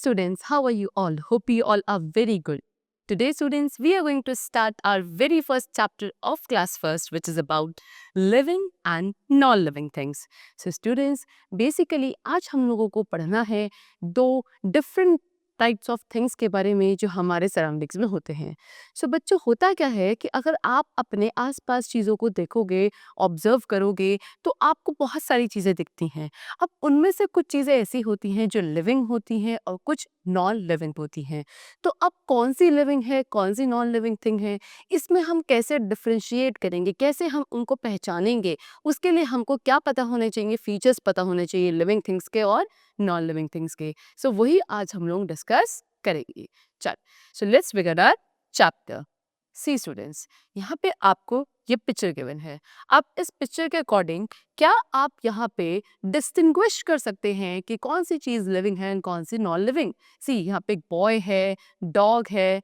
students, how are you all? Hope you all are very good. Today students, we are going to start our very first chapter of class first, which is about living and non-living things. So students, basically आज हम लोगों को पढ़ना है दो different types of things के बारे में जो हमारे सराउंडिंग्स में होते हैं. सो बच्चों, होता क्या है कि अगर आप अपने आसपास चीज़ों को देखोगे, ऑब्जर्व करोगे, तो आपको बहुत सारी चीज़ें दिखती हैं. अब उनमें से कुछ चीज़ें ऐसी होती हैं जो लिविंग होती हैं और कुछ नॉन लिविंग होती हैं. तो अब कौन सी लिविंग है, कौन सी नॉन लिविंग थिंग है, इसमें हम कैसे डिफ्रेंशिएट करेंगे, कैसे हम उनको पहचानेंगे, उसके लिए हमको क्या पता होने चाहिए, फीचर्स पता होने चाहिए लिविंग थिंग्स के और नॉन लिविंग थिंग्स के. सो वही आज हम लोग डिस्कस करेंगे. चल, so let's begin our chapter. See students, यहाँ पे आपको ये पिक्चर गिवन है. अब इस पिक्चर के अकॉर्डिंग क्या आप यहाँ पे डिस्टिंग्विश कर सकते हैं कि कौन सी चीज़ लिविंग है और कौन सी नॉन लिविंग. सी, यहाँ पे एक बॉय है, डॉग है,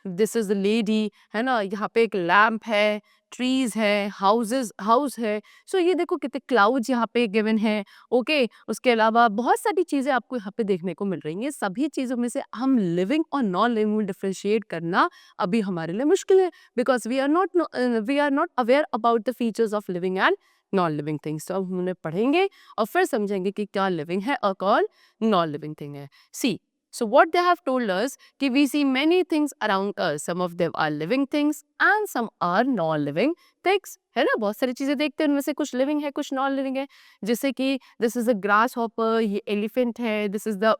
दिस इज द लेडी, है ना, यहाँ पे एक लैम्प है, ट्रीज है, हाउस है. सो ये देखो कितने क्लाउड्स यहाँ पे गिवन है. ओके, उसके अलावा बहुत सारी चीज़ें आपको यहाँ पे देखने को मिल रही हैं. सभी चीज़ों में से हम लिविंग और नॉन लिविंग में डिफ्रेंशिएट करना अभी हमारे लिए मुश्किल है, because we are not aware about the features of living and non living things. तो अब हम उन्हें पढ़ेंगे और फिर समझेंगे कि क्या लिविंग है और कौन नॉन लिविंग थिंग है. सी, so what they have told us कि we see many things around us. Some of them are living things and some are non-living things. है ना, बहुत सारी चीजें देखते हैं, उनमें से कुछ लिविंग है, कुछ नॉन लिविंग है. जैसे कि this is a grasshopper, ये एलिफेंट है, this is the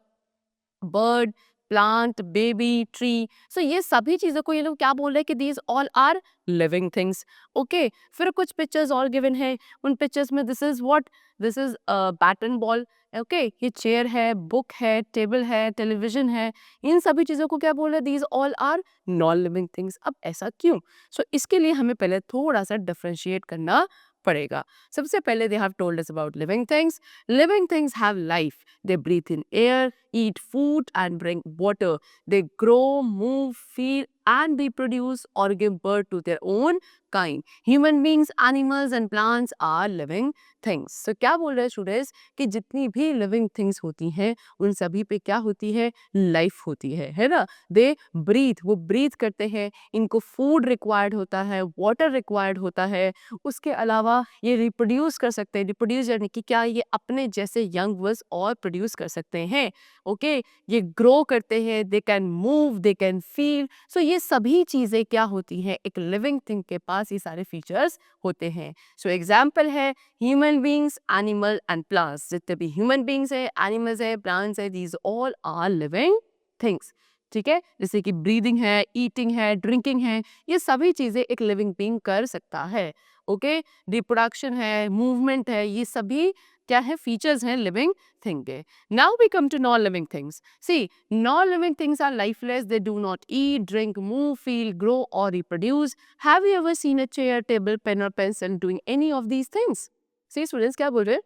bird, plant, baby, tree. So ये सभी चीज़ों को ये लोग क्या बोल रहे हैं कि these all are living things. Okay, फिर कुछ पिक्चर्स और गिवन है. उन पिक्चर्स में this is what, this is bat and ball. Okay, ये चेयर है, बुक है, टेबल है, टेलीविजन है. इन सभी चीज़ों को क्या बोल रहे हैं, these all are non living things. अब ऐसा क्यों? सो इसके लिए हमें पहले थोड़ा सा डिफ्रेंशिएट करना पड़ेगा. सबसे पहले they have told us about living things. Living things have life. They breathe in air, eat food and drink water. They grow, move, feel and reproduce or give birth to their own kind. Human beings, animals and plants are living things. So क्या बोल रहे हैं students कि जितनी भी living things होती हैं उन सभी पे क्या होती है, लाइफ होती है ना. दे ब्रीथ, वो ब्रीथ करते हैं, इनको फूड रिक्वायर्ड होता है, वाटर रिक्वायर्ड होता है. उसके अलावा ये रिप्रोड्यूस कर सकते हैं. रिप्रोड्यूस यानी कि क्या, ये अपने जैसे यंग वर्स और प्रोड्यूस कर सकते हैं. ओके, ये ग्रो करते हैं, they can move, they can feel. So ये सभी चीज़ें क्या होती हैं, एक लिविंग थिंग के पास ये सारे फीचर्स होते हैं. सो एग्जाम्पल है human beings, animal and plants. जितने भी ह्यूमन बींग्स है, एनिमल्स है, प्लांट्स है, these all are living things. ठीक है, जैसे कि ब्रीदिंग है, ईटिंग है, ड्रिंकिंग है, ये सभी चीज़ें एक लिविंग बींग कर सकता है. ओके, रिप्रोडक्शन है, मूवमेंट है, ये सभी क्या है, फीचर्स हैं लिविंग थिंग के. Now we come to non living things. See, non living things are lifeless. They do not eat, drink, move, feel, grow और reproduce. Have you ever seen a chair, table, pen और pencil doing any of these things? See students, क्या बोल रहे हैं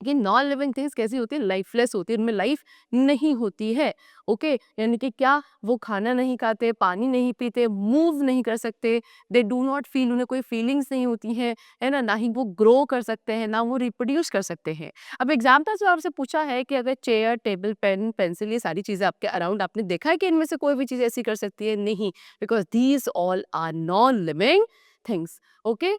कि non living things कैसी होती है, लाइफलेस होती है, उनमें लाइफ नहीं होती है. ओके, यानी कि क्या, वो खाना नहीं खाते, पानी नहीं पीते, मूव नहीं कर सकते, दे डू नॉट फील, उन्हें कोई फीलिंग्स नहीं होती हैं, है ना, ना ही वो ग्रो कर सकते हैं, ना वो रिप्रोड्यूस कर सकते हैं. अब एग्जाम्पल जो आपसे पूछा है कि अगर चेयर, टेबल, पेन, पेंसिल, ये सारी चीज़ें आपके अराउंड, आपने देखा है कि इनमें से कोई भी चीज़ ऐसी कर सकती है? नहीं, because these all are non living things. Okay,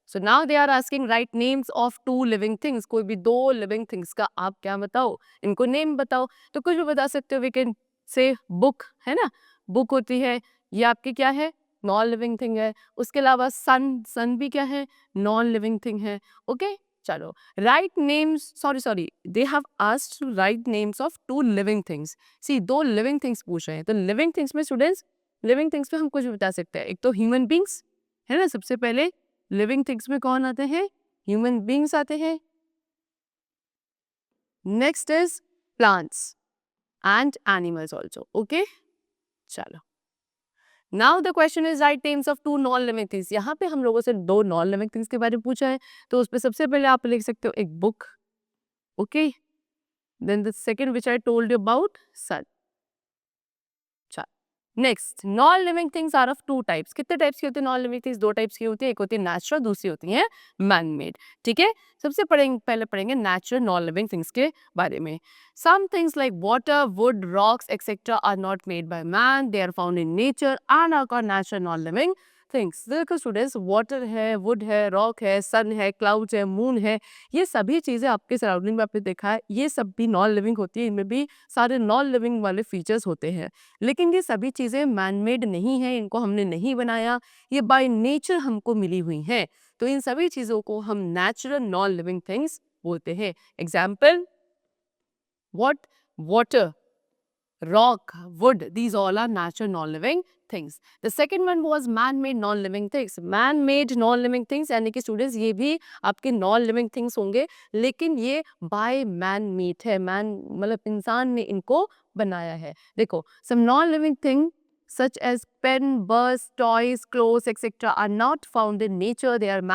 so now they are asking write names of two living things. कोई भी दो लिविंग थिंग्स का आप क्या बताओ, इनको नेम बताओ. तो कुछ भी बता सकते हो. वी कैन से बुक, है ना, बुक होती है, ये आपकी क्या है, नॉन लिविंग थिंग है. उसके अलावा सन भी क्या है, नॉन लिविंग थिंग है. ओके, चलो, write names, sorry they have asked to write names of two living things. See, दो लिविंग थिंग्स पूछ रहे हैं. तो लिविंग थिंग्स में स्टूडेंट्स, लिविंग थिंग्स में हम कुछ भी बता सकते हैं. एक तो ह्यूमन बींग्स, है ना, सबसे पहले लिविंग थिंग्स में कौन आते हैं, ह्यूमन बींग्स आते हैं. Next is plants and animals also. Okay, चलो, now the question is write names of two non living things. यहाँ पे हम लोगों से दो नॉन लिविंग थिंग्स के बारे में पूछा है. तो उस पर सबसे पहले आप लिख सकते हो एक book. Okay, then the second which I told you about sun. Next, non living things are of two types. कितने टाइप्स की होती है नॉन लिविंग थिंग्स? दो टाइप्स की होती है. एक होती है नेचुरल, दूसरी होती है मैन मेड. ठीक है, सबसे पहले पढ़ेंगे नेचुरल नॉन लिविंग थिंग्स के बारे में. Some things like water, wood, rocks etcetera are not made by man, they are found in nature and are called natural non living things. देखो स्टूडेंट्स, वाटर है, वुड है, rock है, sun है, clouds है, moon है, ये सभी चीजें आपके सराउंडिंग में आपने देखा है, ये सब भी नॉन लिविंग होती है. इनमें भी सारे नॉन लिविंग वाले फीचर्स होते हैं. लेकिन ये सभी चीज़ें मैनमेड नहीं है, इनको हमने नहीं बनाया, ये बाय नेचर हमको मिली हुई हैं. तो इन सभी चीज़ों को हम नेचुरल नॉन लिविंग थिंग्स बोलते हैं. Example, what? Water, rock, wood, these all are natural non-living things. The second one was man-made non-living things. Man-made non-living things यानी कि स्टूडेंट्स ये भी आपके non-living things होंगे, लेकिन ये by man-made है. man मतलब इंसान ने इनको बनाया है. देखो, some non-living thing such as pen, birds, toys, clothes, etc. are not found in nature. They are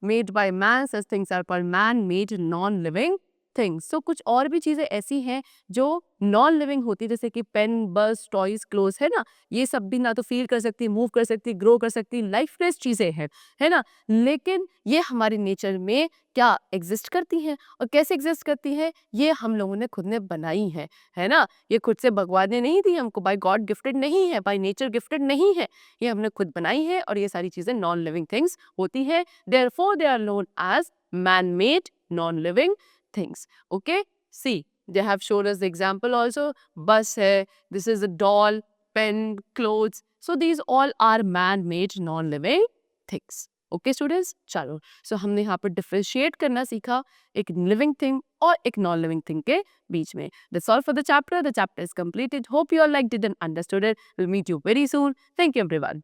made by man. Such things are called man-made non-living things. तो कुछ और भी चीज़ें ऐसी हैं जो नॉन लिविंग होती है, जैसे कि पेन, बस, टॉयज, क्लोज, है ना, ये सब भी ना तो फील कर सकती, मूव कर सकती, ग्रो कर सकती, लाइफलेस चीज़ें हैं, है ना. लेकिन ये हमारे नेचर में क्या एग्जिस्ट करती हैं और कैसे एग्जिस्ट करती हैं, ये हम लोगों ने खुद ने बनाई है ना. ये खुद से भगवान ने नहीं दी हमको, बाय गॉड गिफ्टेड नहीं है, बाय नेचर गिफ्टेड नहीं है, ये हमने खुद बनाई है. और ये सारी चीज़ें नॉन लिविंग थिंग्स होती हैं. Therefore they are known as man made non living things. Okay, see, they have shown us the example also. Bus hai, this is a doll, pen, clothes, so these all are man made non living things. Okay students, चलो, so हमने यहाँ पर differentiate करना सीखा एक living thing और एक non living thing के बीच में. That's all for the chapter. The chapter is completed. Hope you all liked it and understood it. We'll meet you very soon. Thank you everyone.